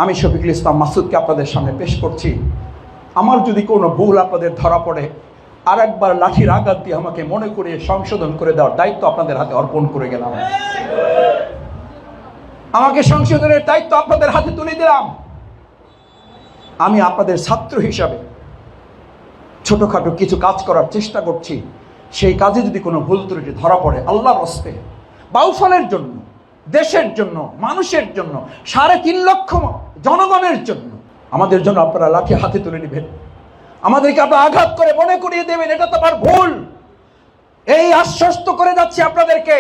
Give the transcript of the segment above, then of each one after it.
আমি শফিকুল ইসলাম মাসুদকে আপনাদের সামনে পেশ করছি। আমার যদি কোনো ভুল আপনাদের ধরা পড়ে, আর একবার লাঠির আঘাত দিয়ে আমাকে মনে করিয়ে সংশোধন করে দেওয়ার দায়িত্ব আপনাদের হাতে অর্পণ করে গেলাম। আমাকে সংশোধনের দায়িত্ব আপনাদের হাতে তুলে দিলাম। আমি আপনাদের ছাত্র হিসাবে ছোটখাটো কিছু কাজ করার চেষ্টা করছি। সেই কাজে যদি কোনো ভুল ত্রুটি ধরা পড়ে, আল্লাহর হস্তে বাউফলের জন্য, দেশের জন্য, মানুষের জন্য, 3.5 লক্ষ জনগণের জন্য, আমাদের জন্য আপনারা লাঠি হাতে তুলে নেবেন। আমাদেরকে আপনারা আঘাত করে মনে করিয়ে দেবেন এটা তো আমার ভুল। এই আশ্বস্ত করে যাচ্ছি আপনাদেরকে।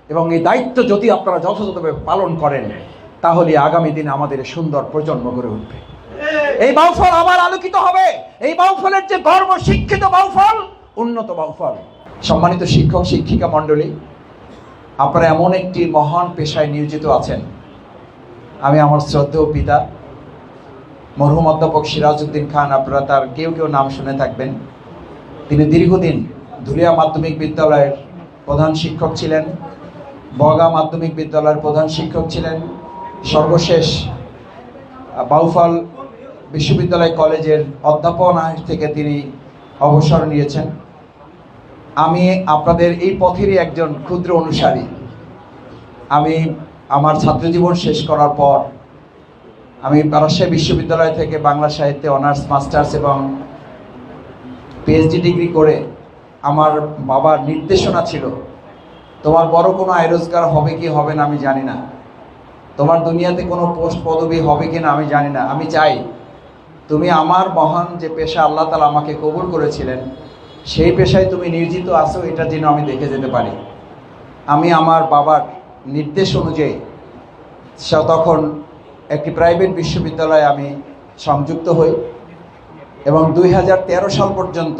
এবং এই দায়িত্ব যদি আপনারা যথাযথভাবে পালন করেন, তাহলে আগামী দিনে আমাদের সুন্দর প্রজন্ম গড়ে উঠবে। এই বাউফল আবার আলোকিত হবে। এই বাউফলের যে গর্ব, শিক্ষিত বাউফল, উন্নত বাউফল। সম্মানিত শিক্ষক শিক্ষিকা মণ্ডলী, আপনারা এমন একটি মহান পেশায় নিয়োজিত আছেন। আমি আমার শ্রদ্ধেয় পিতা মরহুম অধ্যাপক সিরাজউদ্দিন খান, আপনারা তার কেউ কেউ নাম শুনে থাকবেন। তিনি দীর্ঘদিন ধুলিয়া মাধ্যমিক বিদ্যালয়ের প্রধান শিক্ষক ছিলেন, বগা মাধ্যমিক বিদ্যালয়ের প্রধান শিক্ষক ছিলেন, সর্বশেষ বাউফল বিশ্ববিদ্যালয় কলেজের অধ্যাপনা থেকে তিনি অবসর নিয়েছেন। আমি আপনাদের এই পথেরই একজন ক্ষুদ্র অনুসারী। আমি আমার ছাত্রজীবন শেষ করার পর আমি রাজশাহী বিশ্ববিদ্যালয় থেকে বাংলা সাহিত্যে অনার্স, মাস্টার্স এবং পিএইচডি ডিগ্রি করে আমার বাবার নির্দেশনা ছিল, তোমার বড় কোনো আয় রোজগার হবে কি হবে না আমি জানি না, তোমার দুনিয়াতে কোনো পোস্ট পদবি হবে কি না আমি জানি না, আমি চাই তুমি আমার মহান যে পেশা আল্লাহ তাআলা আমাকে কবুল করেছিলেন, সেই পেশায় তুমি নিয়োজিত আছো, এটা যেন আমি দেখে যেতে পারি। আমি আমার বাবার নির্দেশ অনুযায়ী তখন একটি প্রাইভেট বিশ্ববিদ্যালয়ে আমি সংযুক্ত হই এবং 2013 সাল পর্যন্ত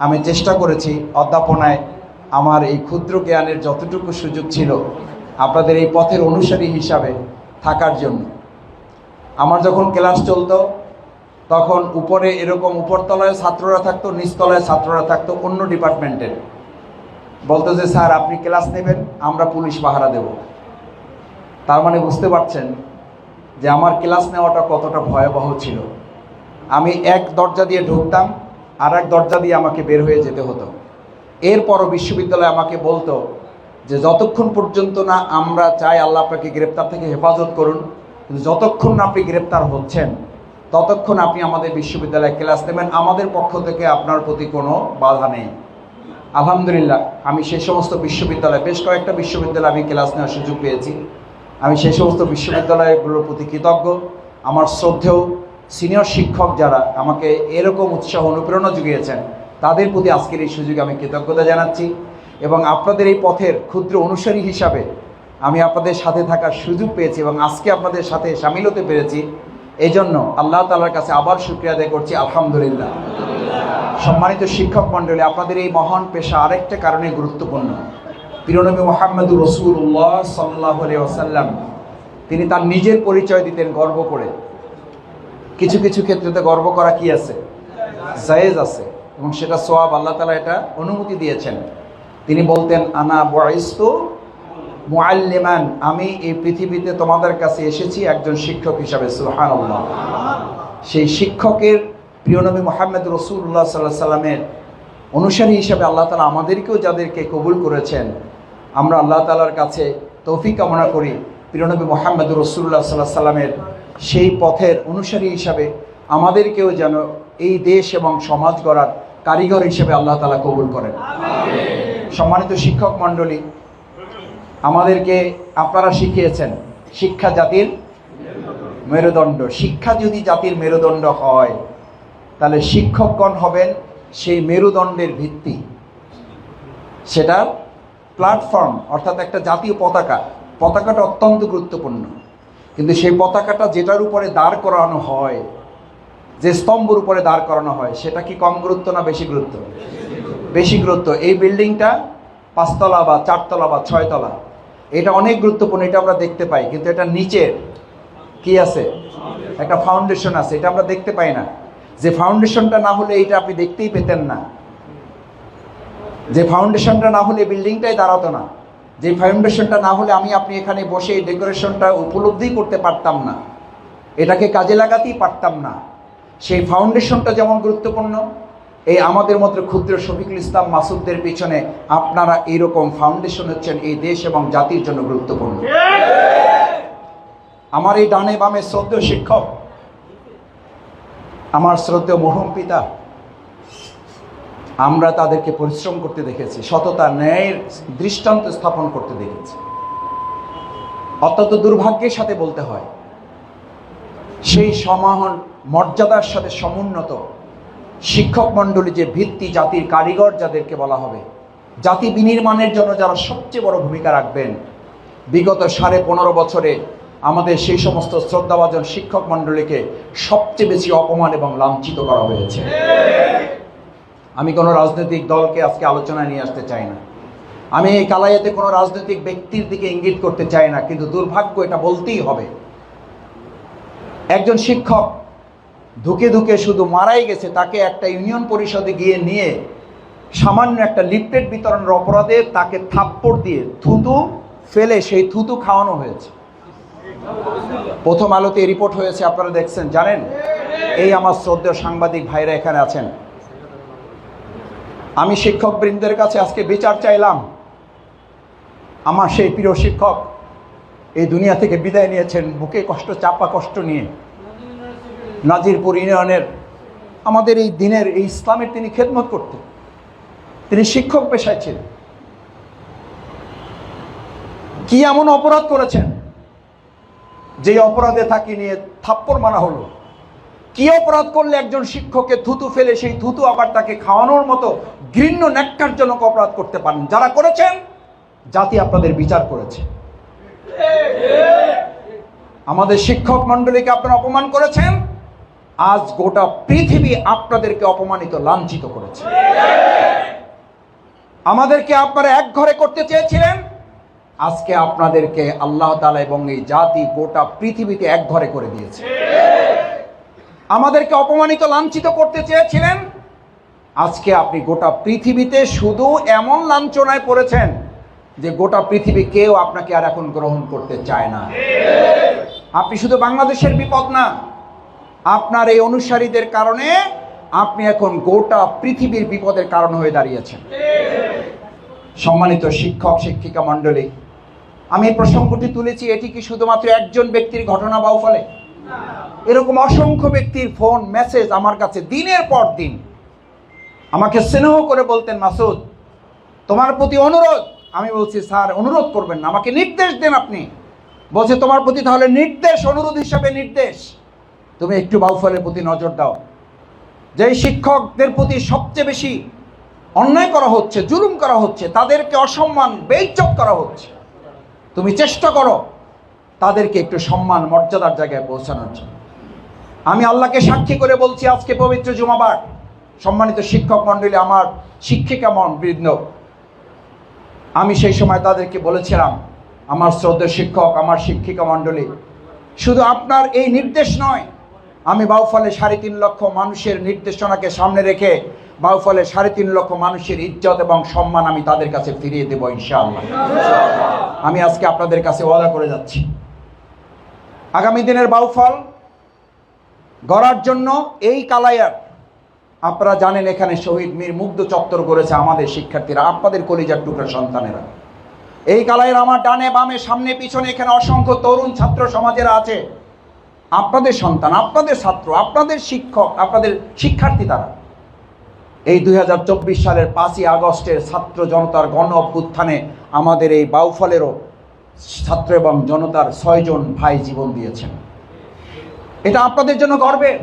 আমি চেষ্টা করেছি অধ্যাপনায় আমার এই ক্ষুদ্র জ্ঞানের যতটুকু সুযোগ ছিল আপনাদের এই পথের অনুসারী হিসাবে থাকার জন্য। আমার যখন ক্লাস চলতো তখন উপরে এরকম উপরতলায় ছাত্ররা থাকতো, নিচতলায় ছাত্ররা থাকতো অন্য ডিপার্টমেন্টের। বলতো যে স্যার আপনি ক্লাস নেবেন, আমরা পুলিশ পাহারা দেব। তার মানে বুঝতে পারছেন যে আমার ক্লাস নেওয়াটা কতটা ভয়াবহ ছিল। আমি এক দরজা দিয়ে ঢুকতাম, আর এক দরজা দিয়ে আমাকে বের হয়ে যেতে হতো। এরপরও বিশ্ববিদ্যালয় আমাকে বলতো যে যতক্ষণ পর্যন্ত না আমরা চাই আল্লাহ আপনাকে গ্রেপ্তার থেকে হেফাজত করুন, কিন্তু যতক্ষণ না আপনি গ্রেপ্তার হচ্ছেন ততক্ষণ আপনি আমাদের বিশ্ববিদ্যালয়ে ক্লাস নেবেন, আমাদের পক্ষ থেকে আপনার প্রতি কোনো বাধা নেই। আলহামদুলিল্লাহ আমি সেই সমস্ত বিশ্ববিদ্যালয়, বেশ কয়েকটা বিশ্ববিদ্যালয়ে আমি ক্লাস নেওয়ার সুযোগ পেয়েছি। আমি সেই সমস্ত বিশ্ববিদ্যালয়গুলোর প্রতি কৃতজ্ঞ। আমার শ্রদ্ধেয় সিনিয়র শিক্ষক যারা আমাকে এরকম উৎসাহ অনুপ্রেরণা জুগিয়েছেন, তাদের প্রতি আজকের এই সুযোগে আমি কৃতজ্ঞতা জানাচ্ছি। এবং আপনাদের এই পথের ক্ষুদ্র অনুসারী হিসাবে আমি আপনাদের সাথে থাকার সুযোগ পেয়েছি এবং আজকে আপনাদের সাথে সামিল হতে পেরেছি। এই জন্য আল্লাহ তাআলার কাছে আবার শুকরিয়া আদায় করছি, আলহামদুলিল্লাহ। সম্মানিত শিক্ষক মণ্ডলী, আপনাদের এই মহান পেশা আরেকটা কারণে গুরুত্বপূর্ণ। প্রিয়নবী মুহাম্মদুর রাসূলুল্লাহ সাল্লাল্লাহু আলাইহি ওয়াসাল্লাম তিনি তার নিজের পরিচয় দিতেন গর্ব করে। কিছু কিছু ক্ষেত্রে গর্ব করা কি আছে, জায়েজ আছে, এবং সেটা সওয়াব, আল্লাহ তাআলা এটা অনুমতি দিয়েছেন। তিনি বলতেন আনা বুইসতু মুআল্লিমান, আমি এই পৃথিবীতে তোমাদের কাছে এসেছি একজন শিক্ষক হিসাবে। সুবহানাল্লাহ। সেই শিক্ষকের প্রিয়নবী মুহাম্মদ রাসূলুল্লাহ সাল্লাল্লাহু আলাইহি সাল্লামের অনুসারী হিসাবে আল্লাহ তাআলা আমাদেরকেও যাদেরকে কবুল করেছেন, আমরা আল্লাহ তাআলার কাছে তৌফিক কামনা করি প্রিয়নবী মুহাম্মদ রাসূলুল্লাহ সাল্লাল্লাহু আলাইহি সাল্লামের সেই পথের অনুসারী হিসাবে আমাদেরকেও যেন এই দেশ এবং সমাজ গড়ার কারিগর হিসেবে আল্লাহ তাআলা কবুল করেন। সম্মানিত শিক্ষক মণ্ডলী, আমাদেরকে আপনারা শিখিয়েছেন শিক্ষা জাতির মেরুদণ্ড। শিক্ষা যদি জাতির মেরুদণ্ড হয়, তাহলে শিক্ষকগণ হবেন সেই মেরুদণ্ডের ভিত্তি, সেটার প্ল্যাটফর্ম, অর্থাৎ একটা জাতীয় পতাকা। পতাকাটা অত্যন্ত গুরুত্বপূর্ণ, কিন্তু সেই পতাকাটা যেটার উপরে দাঁড় করানো হয়, যে স্তম্ভের উপরে দাঁড় করানো হয়, সেটা কি কম গুরুত্ব না বেশি গুরুত্ব? বেশি গুরুত্ব। এই বিল্ডিংটা 5 তলা বা 4 তলা বা 6 তলা, এটা অনেক গুরুত্বপূর্ণ, এটা আমরা দেখতে পাই, কিন্তু এটা নিচের কি আছে, একটা ফাউন্ডেশন আছে, এটা আমরা দেখতে পাই না। যে ফাউন্ডেশনটা না হলে এটা আপনি দেখতেই পেতেন না, যে ফাউন্ডেশনটা না হলে বিল্ডিংটাই দাঁড়াতো না, যে ফাউন্ডেশনটা না হলে আমি আপনি এখানে বসে এই ডেকোরেশনটা উপলব্ধি করতে পারতাম না। এটাকে কাজে লাগাতেই পারতাম না। সেই ফাউন্ডেশনটা যেমন গুরুত্বপূর্ণ, এই আমাদের মতো ক্ষুদ্র শফিকুল ইসলাম মাসুদদের পিছনে আপনারা এইরকম ফাউন্ডেশন হচ্ছেন এই দেশ এবং জাতির জন্য গুরুত্বপূর্ণ। আমার এই ডানে বামে শ্রদ্ধেয় শিক্ষক, আমার শ্রদ্ধেয় মরহুম পিতা, আমরা তাদেরকে পরিশ্রম করতে দেখেছি, সততা ন্যায়ের দৃষ্টান্ত স্থাপন করতে দেখেছি। অত্যন্ত দুর্ভাগ্যের সাথে বলতে হয়, সেই সমাহন মর্যাদার সাথে সমুন্নত শিক্ষক মণ্ডলী যে ভিত্তি, জাতির কারিগর যাদেরকে বলা হবে, জাতি বিনির্মাণের জন্য যারা সবচেয়ে বড় ভূমিকা রাখবেন, বিগত 15.5 বছরে আমাদের সেই সমস্ত শ্রদ্ধাভাজন শিক্ষক মণ্ডলীকে সবচেয়ে বেশি অপমান এবং লাঞ্ছিত করা হয়েছে। আমি কোনো রাজনৈতিক দলকে আজকে আলোচনায় নিয়ে আসতে চাই না, আমি এই কালাইয়াতে কোনো রাজনৈতিক ব্যক্তির দিকে ইঙ্গিত করতে চাই না, কিন্তু দুর্ভাগ্য এটা বলতেই হবে। একজন শিক্ষক ধুকে ধুকে শুধু মারাই গেছে, তাকে একটা ইউনিয়ন পরিষদে গিয়ে নিয়ে সামান্য একটা লিফলেট বিতরণের অপরাধে তাকে থাপ্পড় দিয়ে থুতু ফেলে সেই থুতু খাওয়ানো হয়েছে। প্রথম আলোতে রিপোর্ট হয়েছে, আপনারা দেখছেন, জানেন। এই আমার শ্রদ্ধেয় সাংবাদিক ভাইরা এখানে আছেন। আমি শিক্ষক বৃন্দের কাছে আজকে বিচার চাইলাম। আমার সেই প্রিয় শিক্ষক এই দুনিয়া থেকে বিদায় নিয়েছেন বুকে কষ্ট, চাপা কষ্ট নিয়ে। নাজিরপুর ইউনিয়নের আমাদের এই দিনের, এই ইসলামের তিনি খেদমত করতেন, তিনি শিক্ষক পেশায় ছিলেন। কি এমন অপরাধ করেছেন যে অপরাধে তাকে নিয়ে থাপ্পড় মারা হলো? কি অপরাধ করলে একজন শিক্ষককে থুতু ফেলে সেই থুতু আবার তাকে খাওয়ানোর মতো ঘৃণ্য ন্যাক্কারজনক অপরাধ করতে পারেন? যারা করেছেন জাতি আপনাদের বিচার করেছে। আমাদের শিক্ষক মণ্ডলীকে আপনারা অপমান করেছেন, আজ গোটা পৃথিবী আপনাদেরকে অপমানিত, লাঞ্ছিত করেছে। আমাদেরকে আপনারা এক ঘরে করতে চেয়েছিলেন, আজকে আপনাদেরকে আল্লাহ তাআলা এবং এই জাতি গোটা পৃথিবীতে এক ঘরে করে দিয়েছে। আমাদেরকে অপমানিত, লাঞ্ছিত করতে চেয়েছিলেন, আজকে আপনি গোটা পৃথিবীতে শুধু এমন লাঞ্ছনায় পড়েছেন যে গোটা পৃথিবী কেউ আপনাকে আর এখন গ্রহণ করতে চায় না। আপনি শুধু বাংলাদেশের বিপদ না, আপনার এই অনুসারীদের কারণে আপনি এখন গোটা পৃথিবীর বিপদের কারণ হয়ে দাঁড়িয়েছেন। সম্মানিত শিক্ষক শিক্ষিকা মণ্ডলী, আমি এই প্রসঙ্গটি তুলেছি, এটি কি শুধুমাত্র একজন ব্যক্তির ঘটনা বাউফলে? এরকম অসংখ্য ব্যক্তির ফোন মেসেজ আমার কাছে দিনের পর দিন। আমাকে স্নেহ করে বলতেন, মাসুদ তোমার প্রতি অনুরোধ। আমি বলছি, স্যার অনুরোধ করবেন না, আমাকে নির্দেশ দেন আপনি। বলছে, তোমার প্রতি তাহলে নির্দেশ, অনুরোধ হিসাবে নির্দেশ, তুমি একটু বাউফলের প্রতি নজর দাও। যেই শিক্ষকদের প্রতি সবচেয়ে বেশি অন্যায় করা হচ্ছে, জুলুম করা হচ্ছে, তাদেরকে অসম্মান, বেইজ্জত করা হচ্ছে, তুমি চেষ্টা করো তাদেরকে একটু সম্মান, মর্যাদার জায়গায় পৌঁছানোর জন্য। আমি আল্লাহকে সাক্ষী করে বলছি, আজকে পবিত্র জুমাবার, সম্মানিত শিক্ষক মণ্ডলী, আমার শিক্ষিকা বৃন্দ, আমি সেই সময় তাদেরকে বলেছিলাম, আমার শ্রদ্ধেয় শিক্ষক, আমার শিক্ষিকা মণ্ডলী, শুধু আপনার এই নির্দেশ নয়, আমি বাউফলে 3.5 লক্ষ মানুষের নির্দেশনাকে সামনে রেখে বাউফলে 3.5 লক্ষ মানুষের ইজ্জত এবং সম্মান আমি তাদের কাছে ফিরিয়ে দেব ইনশাআল্লাহ। আমি আজকে আপনাদের কাছে ওয়াদা করে যাচ্ছি, আগামী দিনের বাউফল গড়ার জন্য এই কালাইয়ার, আপনারা জানেন এখানে শহীদ মীর মুগ্ধ চত্বর করেছে আমাদের শিক্ষার্থীরা, আপনাদের কলিজার টুকরা সন্তানেরা। এই কালাইয়ের আমার ডানে বামে সামনে পিছনে এখানে অসংখ্য তরুণ ছাত্র সমাজেরা আছে, আপনাদের সন্তান, আপনাদের ছাত্র, আপনাদের শিক্ষক, আপনাদের শিক্ষার্থী। তারা এই 2024 সালের 5ই আগস্টের ছাত্র জনতার গণ অভ্যুত্থানে আমাদের এই বাউফলেরও ছাত্র এবং জনতার 6 জন ভাই জীবন দিয়েছেন। এটা আপনাদের জন্য গর্বের।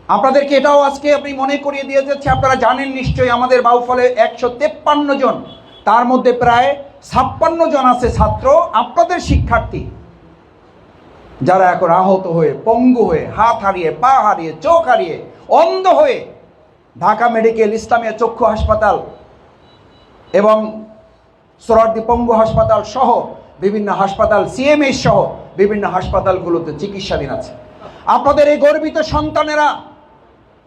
আপনাদেরকে এটাও আজকে আপনি মনে করিয়ে দিয়ে যাচ্ছে, আপনারা জানেন নিশ্চয়ই আমাদের বাউফলে 153 জন, তার মধ্যে প্রায় 56 জন আছে ছাত্র, আপনাদের শিক্ষার্থী, যারা এখন আহত হয়ে, পঙ্গু হয়ে, হাত হারিয়ে, পা হারিয়ে, চোখ হারিয়ে, অন্ধ হয়ে ঢাকা মেডিকেল, ইসলামিয়া চক্ষু হাসপাতাল এবং সোহরাওয়ার্দী পঙ্গু হাসপাতাল সহ বিভিন্ন হাসপাতাল, সিএমএইচ সহ বিভিন্ন হাসপাতালগুলোতে চিকিৎসাধীন আছে। আপনাদের এই গর্বিত সন্তানেরা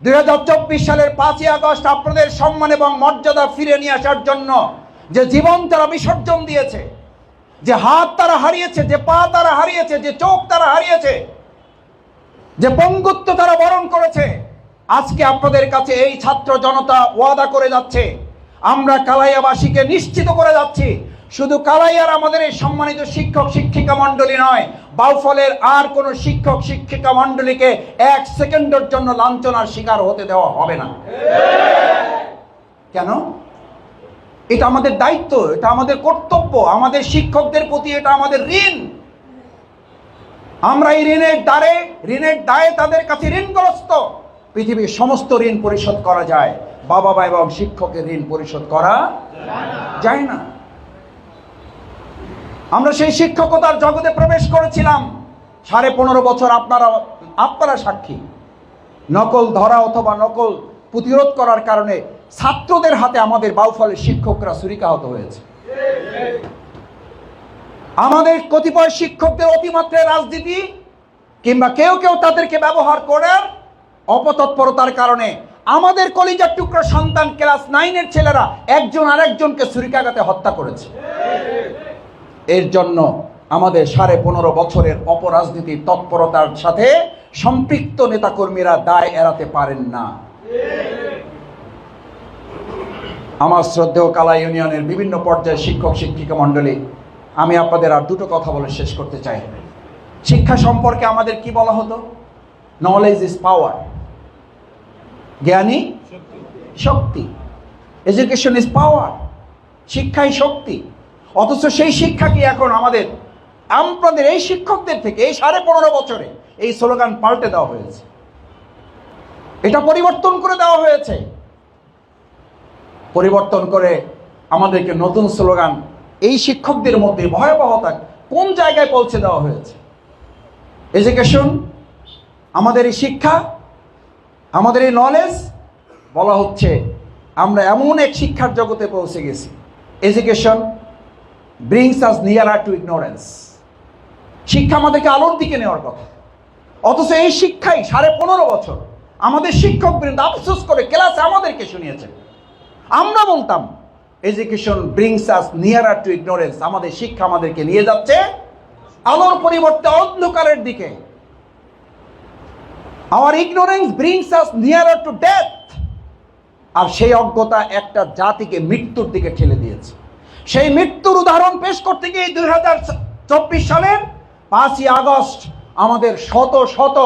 2024 সালের 5ই আগস্ট আপনাদের সম্মান এবং মর্যাদা ফিরে নিয়ে আসার জন্য যে জীবন তারা বিসর্জন দিয়েছে, যে হাত তারা হারিয়েছে, যে পা তারা হারিয়েছে, যে চোখ তারা হারিয়েছে, যে পঙ্গুত্ব তারা বরণ করেছে, আজকে আপনাদের কাছে এই ছাত্র জনতা ওয়াদা করে যাচ্ছে, আমরা কালাইয়াবাসীকে নিশ্চিত করে যাচ্ছি, শুধু কালাইয়ার আমাদের এই সম্মানিত শিক্ষক শিক্ষিকা মণ্ডলী নয়, বাউফলের আর কোনো শিক্ষক শিক্ষিকা মণ্ডলীকে 1 সেকেন্ডের জন্য লাঞ্ছনার শিকার হতে দেওয়া হবে না। কেন? এটা আমাদের দায়িত্ব, এটা আমাদের কর্তব্য, আমাদের শিক্ষকদের প্রতি এটা আমাদের ঋণ। আমরা এই ঋণের দায়ে তাদের কাছে ঋণগ্রস্ত। পৃথিবীর সমস্ত ঋণ পরিশোধ করা যায়, বাবা মা এবং শিক্ষকের ঋণ পরিশোধ করা যায় না। আমরা সেই শিক্ষকতার জগতে প্রবেশ করেছিলাম 15.5 বছর। আপনারা সাক্ষী। নকল ধরা অথবা নকল প্রতিরোধ করার কারণে ছাত্রদের হাতে আমাদের বাউফলের শিক্ষকরা ছুরিকাহত হয়েছে। আমাদের কতিপয় শিক্ষকদের অতিমাত্রায় রাজনীতি কিংবা কেউ কেউ তাদেরকে ব্যবহার করার অপতৎপরতার কারণে আমাদের কলিজার টুকরো সন্তান ক্লাস 9-এর ছেলেরা একজন আরেকজনকে ছুরিকাঘাতে হত্যা করেছে। এর জন্য আমাদের 15.5 বছরের অপরাজনীতির তৎপরতার সাথে সম্পৃক্ত নেতাকর্মীরা দায় এড়াতে পারেন না। আমার শ্রদ্ধেয় কালাই ইউনিয়নের বিভিন্ন পর্যায়ের শিক্ষক শিক্ষিকা মণ্ডলী, আমি আপনাদের আর দুটো কথা বলে শেষ করতে চাই। শিক্ষা সম্পর্কে আমাদের কি বলা হতো? Knowledge is power. জ্ঞানী শক্তি। Education is power. শিক্ষাই শক্তি। অথচ সেই শিক্ষা কি এখন আপনাদের এই শিক্ষকদের থেকে এই 15.5 বছরে এই স্লোগান পাল্টে দেওয়া হয়েছে, এটা পরিবর্তন করে দেওয়া হয়েছে। পরিবর্তন করে আমাদেরকে নতুন স্লোগান এই শিক্ষকদের মধ্যে ভয়াবহতা কোন জায়গায় পৌঁছে দেওয়া হয়েছে। এডুকেশন, আমাদের এই শিক্ষা, আমাদের এই নলেজ, বলা হচ্ছে আমরা এমন এক শিক্ষার জগতে পৌঁছে গেছি, education brings us nearer to ignorance. শিক্ষা আমাদেরকে আলোর দিকে নেওয়ার কথা। অথচ এই শিক্ষাই 15.5 বছর আমাদের শিক্ষকবৃন্দ আফসোস করে ক্লাসে আমাদেরকে শুনিয়েছে। আমরা বলতাম education brings us nearer to ignorance. আমাদের শিক্ষা আমাদেরকে নিয়ে যাচ্ছে আলোর পরিবর্তে অন্ধকারের দিকে। Our ignorance brings us nearer to death. আর সেই অজ্ঞতা একটা জাতিকে মৃত্যুর দিকে ঠেলে দিয়েছে। সেই মৃত্যুর উদাহরণ পেশ করতে গিয়ে 2024 সালের 5ই আগস্ট আমাদের শত শত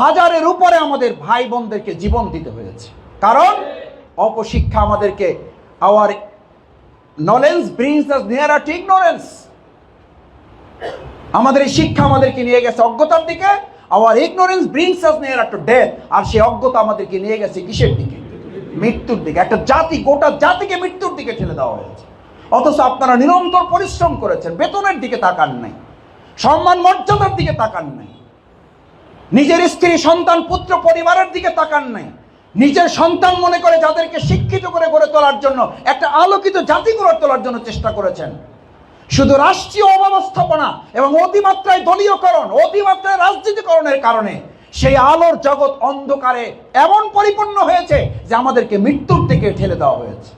হাজারের উপরে আমাদের ভাই বোনদেরকে জীবন দিতে হয়েছে। কারণ অপশিক্ষা আমাদেরকে, our knowledge brings us nearer to ignorance. আমাদের এই শিক্ষা আমাদেরকে নিয়ে গেছে অজ্ঞতার দিকে। Our ignorance brings us nearer to death. আর সেই অজ্ঞতা আমাদেরকে নিয়ে গেছে কিসের দিকে? মৃত্যুর দিকে। একটা জাতি, গোটা জাতিকে মৃত্যুর দিকে ঠেলে দেওয়া হয়েছে। অথচ আপনারা নিরন্তর পরিশ্রম করেছেন, বেতনের দিকে তাকান নাই, সম্মান মর্যাদার দিকে তাকান নাই, নিজের স্ত্রী সন্তান পুত্র পরিবারের দিকে তাকান নাই, নিজের সন্তান মনে করে যাদেরকে শিক্ষিত করে গড়ে তোলার জন্য, একটা আলোকিত জাতি গড়ে তোলার জন্য চেষ্টা করেছেন। শুধু রাষ্ট্রীয় অব্যবস্থাপনা এবং অতিমাত্রায় দলীয়করণ, অতিমাত্রায় রাজনীতিকরণের কারণে সেই আলোর জগৎ অন্ধকারে এমন পরিপূর্ণ হয়েছে যে আমাদেরকে মৃত্যুর দিকে ঠেলে দেওয়া হয়েছে।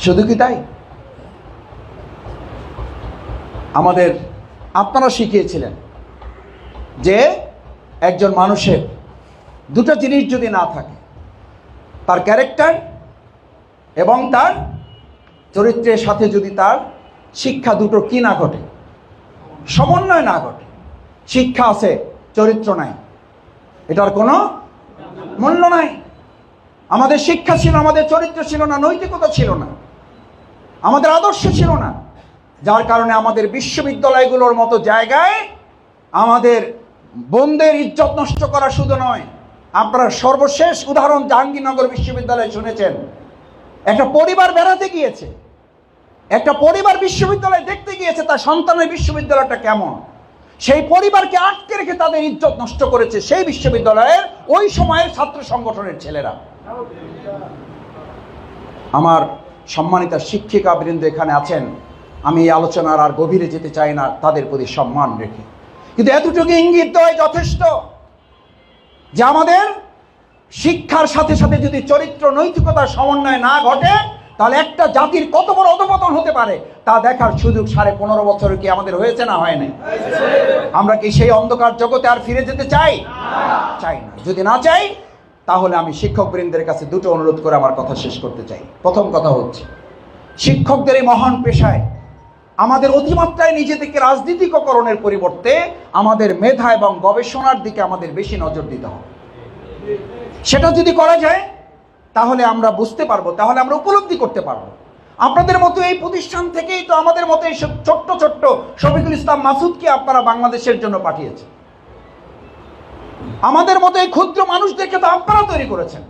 শুধু কি তাই? আপনারা শিখিয়েছিলেন যে একজন মানুষের দুটো জিনিস যদি না থাকে, তার ক্যারেক্টার এবং তার চরিত্রের সাথে যদি তার শিক্ষা দুটো কি না ঘটে, সমন্বয় না ঘটে। শিক্ষা আছে, চরিত্র নাই, এটার কোনো মূল্য নাই। আমাদের শিক্ষা ছিল, আমাদের চরিত্র ছিল না, নৈতিকতা ছিল না, আমাদের আদর্শ ছিল না। যার কারণে আমাদের বিশ্ববিদ্যালয়গুলোর মতো জায়গায় আমাদের বোনদের ইজ্জত নষ্ট করা শুধু নয়, আপনারা সর্বশেষ উদাহরণ জাহাঙ্গীরনগর বিশ্ববিদ্যালয় শুনেছেন। একটা পরিবার বেড়াতে গিয়েছে, একটা পরিবার বিশ্ববিদ্যালয় দেখতে গিয়েছে তার সন্তানের বিশ্ববিদ্যালয়টা কেমন। সেই পরিবারকে আটকে রেখে তাদের ইজ্জত নষ্ট করেছে সেই বিশ্ববিদ্যালয়ের ওই সময়ের ছাত্র সংগঠনের ছেলেরা। আমার সম্মানিত শিক্ষিকা বৃন্দ এখানে আছেন, আমি এই আলোচনার আর গভীরে যেতে চাই না তাদের প্রতি সম্মান রেখে, কিন্তু এতটুকু ইঙ্গিত দেওয়াই যথেষ্ট যে আমাদের শিক্ষার সাথে সাথে যদি চরিত্র নৈতিকতার সমন্বয় না ঘটে, তাহলে একটা জাতির কত বড় অধঃপতন হতে পারে তা দেখার সুযোগ 15.5 বছর কি আমাদের হয়েছে না হয় না? আমরা কি সেই অন্ধকার জগতে আর ফিরে যেতে চাই? চাই না। যদি না চাই তাহলে আমি শিক্ষকবৃন্দের কাছে দুটো অনুরোধ করে আমার কথা শেষ করতে চাই। প্রথম কথা হচ্ছে, শিক্ষকদের এই মহান পেশায় আমাদের অতিমাত্রায় নিজেদেরকে রাজনীতিকরণের পরিবর্তে আমাদের মেধা এবং গবেষণার দিকে আমাদের বেশি নজর দিতে হবে। সেটা যদি করা যায় তাহলে আমরা বুঝতে পারবো, তাহলে আমরা উপলব্ধি করতে পারবো। আপনাদের মতো এই প্রতিষ্ঠান থেকেই তো আমাদের মতো এই ছোট্ট ছোট্ট শফিকুল ইসলাম মাসুদকে আপনারা বাংলাদেশের জন্য পাঠিয়েছেন। আমাদের মতো এই ক্ষুদ্র মানুষদেরকে তো আপনারা তৈরি করেছেন।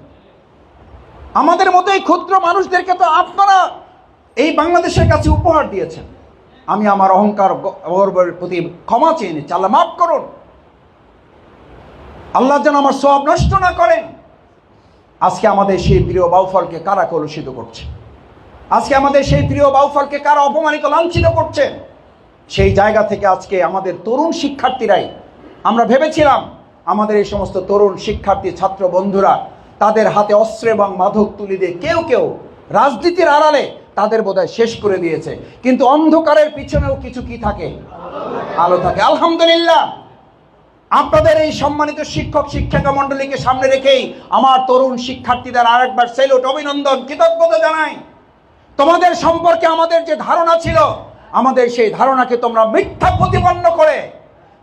আমাদের মতো এই ক্ষুদ্র মানুষদেরকে তো আপনারা এই বাংলাদেশের কাছে উপহার দিয়েছেন। আমি আমার অহংকার গর্বের প্রতি ক্ষমা চেয়ে নিচ্ছি, আল্লাহ মাফ করুন। আল্লাহ যেন আমার সওয়াব নষ্ট না করেন। আজকে আমাদের সেই প্রিয় বাউফলকে কারা কলুষিত করছে? আজকে আমাদের সেই প্রিয় বাউফলকে কারা অপমানিত লাঞ্ছিত করছে? সেই জায়গা থেকে আজকে আমাদের তরুণ শিক্ষার্থীরাই, আমরা ভেবেছিলাম আমাদের এই সমস্ত তরুণ শিক্ষার্থী ছাত্র বন্ধুরা তাদের হাতে অস্ত্র এবং মাদক তুলে দিয়ে কেউ কেউ রাজনীতির আড়ালে তাদের বোধহয় শেষ করে দিয়েছে, কিন্তু অন্ধকারের পিছনেও কিছু কি থাকে? আলো থাকে। আলহামদুলিল্লাহ, আপনাদের এই সম্মানিত শিক্ষক শিক্ষিকা মণ্ডলীকে সামনে রেখেই আমার তরুণ শিক্ষার্থীদের আরেকবার সেলুট, অভিনন্দন, কৃতজ্ঞতা জানাই। তোমাদের সম্পর্কে আমাদের যে ধারণা ছিল, আমাদের সেই ধারণাকে তোমরা মিথ্যা প্রতিপন্ন করে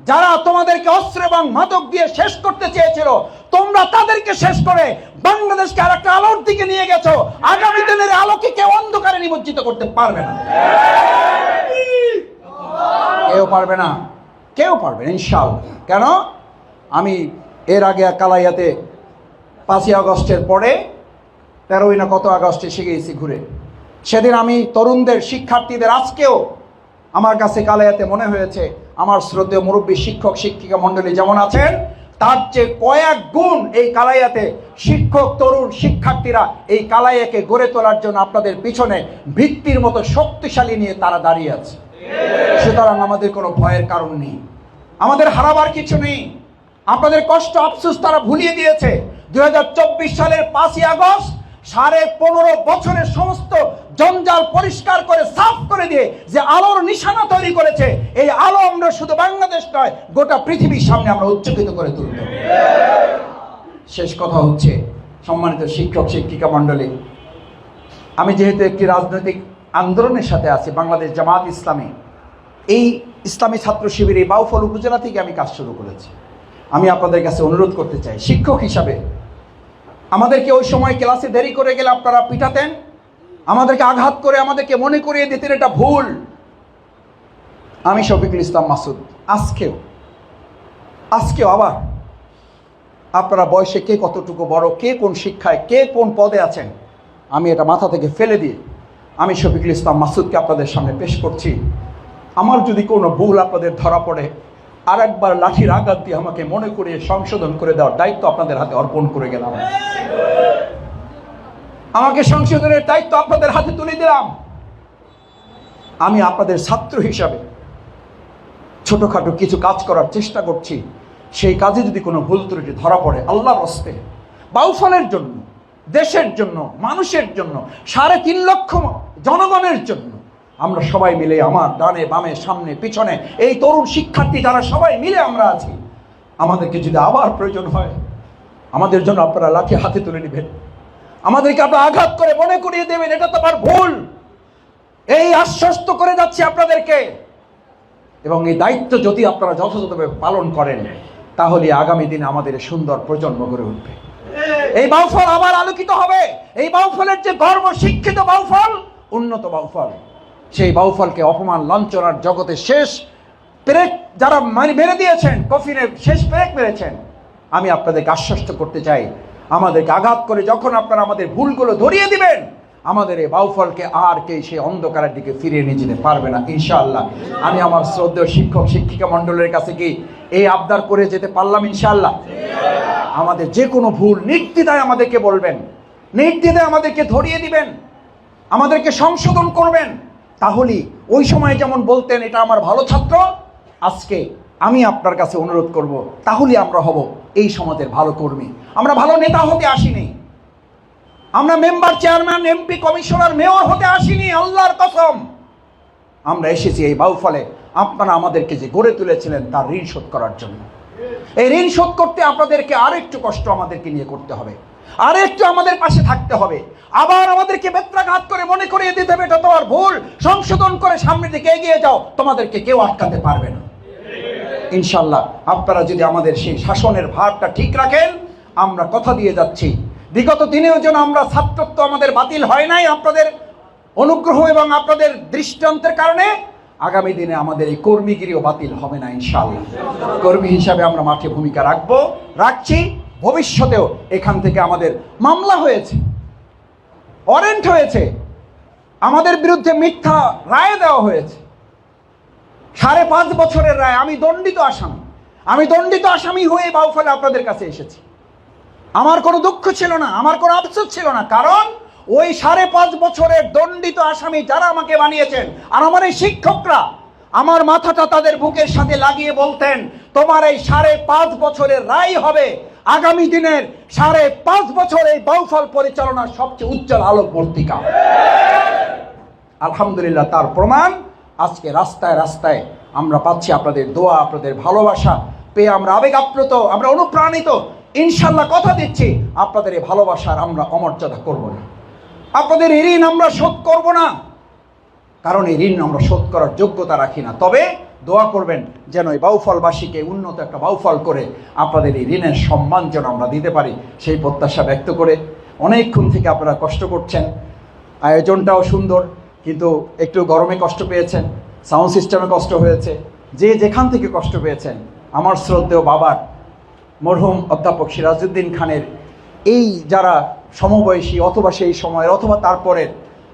যারা তোমাদেরকে অস্ত্র এবং মাদক দিয়ে শেষ করতে চেয়েছিল, তোমরা তাদেরকে শেষ করে বাংলাদেশকে আর একটা আলোর দিকে নিয়ে গেছো। আগামী দিনের আলোকে কেউ অন্ধকারে নিমজ্জিত করতে পারবে না, কেউ পারবে না, কেউ পারবে না ইনশাআল্লাহ। কেন? আমি এর আগে কালাইয়াতে 5ই আগস্টের পরে 13ই না কত আগস্টে এসে গেছি ঘুরে। সেদিন আমি তরুণদের শিক্ষার্থীদের আজকেও আমার কাছে কালাইয়াতে মনে হয়েছে আমার শ্রদ্ধেয় মুরব্বী শিক্ষক শিক্ষিকা মণ্ডলী যেমন আছেন তার চেয়ে কয়েক গুণ এই কালাইয়াতে শিক্ষক তরুণ শিক্ষার্থীরা এই কালাইয়াকে গড়ে তোলার জন্য আপনাদের পিছনে ভিত্তির মতো শক্তিশালী নিয়ে তারা দাঁড়িয়ে আছে। সুতরাং আমাদের কোনো ভয়ের কারণ নেই, আমাদের হারাবার কিছু নেই। আপনাদের কষ্ট আফসোস তারা ভুলিয়ে দিয়েছে। 2024 সালের 5ই আগস্ট 15.5 বছরের সমস্ত জঞ্জাল পরিষ্কার করে সাফ করে দিয়ে যে আলোর নিশানা তৈরি করেছে, এই আলো আমরা শুধু বাংলাদেশ নয় গোটা পৃথিবীর সামনে আমরা উচ্চকিত করে তুলব। শেষ কথা হচ্ছে, সম্মানিত শিক্ষক শিক্ষিকা মণ্ডলী, আমি যেহেতু একটি রাজনৈতিক আন্দোলনের সাথে আছি, বাংলাদেশ জামাত ইসলামী, এই ইসলামী ছাত্র শিবির এই বাউফল উপজেলা থেকে আমি কাজ শুরু করেছি। আমি আপনাদের কাছে অনুরোধ করতে চাই, শিক্ষক হিসাবে আমাদেরকে ওই সময় ক্লাসে দেরি করে গেলে আপনারা পিটাতেন, আমাদেরকে আঘাত করে আমাদেরকে মনে করিয়ে দিতেন এটা ভুল। আমি শফিকুল ইসলাম মাসুদ আজকেও আবার আপনারা বয়সে কে কতটুকু বড়, কে কোন শিক্ষায়, কে কোন পদে আছেন, আমি এটা মাথা থেকে ফেলে দিয়ে আমি শফিকুল ইসলাম মাসুদকে আপনাদের সামনে পেশ করছি। আমার যদি কোনো ভুল আপনাদের ধরা পড়ে, আর একবার লাঠির আঘাত দিয়ে আমাকে মনে করিয়ে সংশোধন করে দেওয়ার দায়িত্ব আপনাদের হাতে অর্পণ করে গেলাম। আমাকে সংশোধনের দায়িত্ব আপনাদের হাতে তুলে দিলাম। আমি আপনাদের ছাত্র হিসাবে ছোটখাটো কিছু কাজ করার চেষ্টা করছি, সেই কাজে যদি কোনো ভুল ত্রুটি ধরা পড়ে, আল্লাহর হস্তে বাউফলের জন্য, দেশের জন্য, মানুষের জন্য, 3.5 লক্ষ জনগণের জন্য আমরা সবাই মিলে, আমার ডানে বামে সামনে পিছনে এই তরুণ শিক্ষার্থী যারা সবাই মিলে আমরা আছি, আমাদেরকে যদি আবার প্রয়োজন হয় আমাদের জন্য আপনারা লাঠি হাতে তুলে নেবেন, আমাদেরকে আপনারা আঘাত করে মনে করিয়ে দেবেন এটা তো আমার ভুল, এই আশ্বস্ত করে যাচ্ছি আপনাদেরকে। এবং এই দায়িত্ব যদি আপনারা যথাযথভাবে পালন করেন, তাহলে আগামী দিনে আমাদের সুন্দর প্রজন্ম গড়ে উঠবে। এই বাউফল আবার আলোকিত হবে। এই বাউফলের যে গর্ব, শিক্ষিত বাউফল, উন্নত বাউফল, সেই বাউফলকে অপমান লাঞ্ছনার জগতে শেষ পেরেক যারা মেরে দিয়েছেন, কফিনের শেষ পেরেক মেরেছেন, আমি আপনাদেরকে আশ্বস্ত করতে চাই, আমাদেরকে আঘাত করে যখন আপনারা আমাদের ভুলগুলো ধরিয়ে দিবেন, আমাদের এই বাউফলকে আর কে সেই অন্ধকারের দিকে ফিরিয়ে নিয়ে যেতে পারবে না ইনশাআল্লাহ। আমি আমার শ্রদ্ধেয় শিক্ষক শিক্ষিকা মণ্ডলের কাছে কি এই আবদার করে যেতে পারলাম ইনশাআল্লাহ? আমাদের যে কোনো ভুল নির্দ্বিধায় আমাদেরকে বলবেন, নির্দ্বিধায় আমাদেরকে ধরিয়ে দিবেন, আমাদেরকে সংশোধন করবেন। তাহলে ওই সময় যেমন বলতেন এটা আমার ভালো ছাত্র, আজকে আমি আপনার কাছে অনুরোধ করব, তাহলে আমরা হব এই সমাজের ভালো কর্মী। আমরা ভালো নেতা হতে আসিনি, আমরা member, chairman, MP, commissioner, mayor হতে আসিনি, আল্লাহর কসম। আমরা এসেছি এই বাউফলে আপনারা আমাদেরকে যে গড়ে তুলেছিলেন তার ঋণ শোধ করার জন্য। এই ঋণ শোধ করতে আপনাদেরকে আরেকটু কষ্ট আমাদেরকে নিয়ে করতে হবে, আরেকটু আমাদের পাশে থাকতে হবে, আবার আমাদেরকে বেত্রাঘাত করে মনে করিয়ে দিতে হবে এটা তোমার ভুল, সংশোধন করে সামনের দিকে এগিয়ে যাও, তোমাদেরকে কেউ আটকাতে পারবে না। ইনশাল্লাহ আপনারা যদি আমাদের সেই শাসনের ভারটা ঠিক রাখেন, আমরা কথা দিয়ে যাচ্ছি বিগত দিনেও যেন আমরা ছাত্রত্ব আমাদের বাতিল হয় নাই আপনাদের অনুগ্রহ এবং আপনাদের দৃষ্টান্তের কারণে, আগামী দিনে আমাদের এই কর্মীগিরিও বাতিল হবে না ইনশাআল্লাহ। কর্মী হিসাবে আমরা মাঠে ভূমিকা রাখছি। ভবিষ্যতেও এখান থেকে আমাদের মামলা হয়েছে, ওয়ারেন্ট হয়েছে, আমাদের বিরুদ্ধে মিথ্যা রায় দেওয়া হয়েছে। 5.5 বছরের রায়। আমি দণ্ডিত আসামি হয়ে বাউফলে আপনাদের কাছে এসেছি। আমার কোনো দুঃখ ছিল না, আমার কোনো আফসোস ছিল না, কারণ ওই 5.5 বছরের দণ্ডিত আসামি যারা আমাকে বানিয়েছেন, আর আমার এই শিক্ষকরা আমার মাথাটা তাদের বুকের সাথে লাগিয়ে বলতেন, তোমার এই 5.5 বছরের রায় হবে আগামী দিনের 5.5 বছর এই বাউফল পরিচালনার সবচেয়ে উজ্জ্বল আলোকবর্তিকা। আলহামদুলিল্লাহ, তার প্রমাণ আজকে রাস্তায় রাস্তায় আমরা পাচ্ছি। আপনাদের দোয়া, আপনাদের ভালোবাসা পেয়ে আমরা আবেগ আপ্লুত, আমরা অনুপ্রাণিত। ইনশাল্লাহ কথা দিচ্ছি, আপনাদের এই ভালোবাসার আমরা অমর্যাদা করব না, আপনাদের এই ঋণ আমরা শোধ করব না, কারণ এই ঋণ আমরা শোধ করার যোগ্যতা রাখি না। তবে দোয়া করবেন যেন এই বাউফলবাসীকে উন্নত একটা বাউফল করে আপনাদের এই ঋণের সম্মান যেন আমরা দিতে পারি, সেই প্রত্যাশা ব্যক্ত করে, অনেকক্ষণ থেকে আপনারা কষ্ট করছেন, আয়োজনটাও সুন্দর, কিন্তু একটু গরমে কষ্ট পেয়েছেন, সাউন্ড সিস্টেমে কষ্ট হয়েছে, যে যেখান থেকে কষ্ট পেয়েছেন, আমার শ্রদ্ধেয় বাবার মরহুম অধ্যাপক সিরাজউদ্দিন খানের এই যারা সমবয়সী অথবা সেই সময়ের অথবা তারপরের,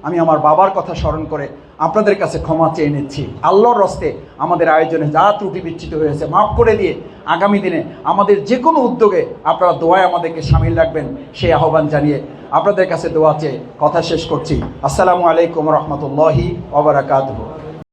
আমি আমার বাবার কথা স্মরণ করে আপনাদের কাছে ক্ষমা চেয়ে নিচ্ছি। আল্লাহর রস্তে আমাদের আয়োজনে যা ত্রুটি বিচ্যুত হয়েছে মাফ করে দিয়ে আগামী দিনে আমাদের যে কোনো উদ্যোগে আপনারা দোয়ায় আমাদেরকে সামিল রাখবেন, সেই আহ্বান জানিয়ে আপনাদের কাছে দোয়া চেয়ে কথা শেষ করছি। আসসালামু আলাইকুম রহমতুল্লাহি ওয়া বারাকাতুহু।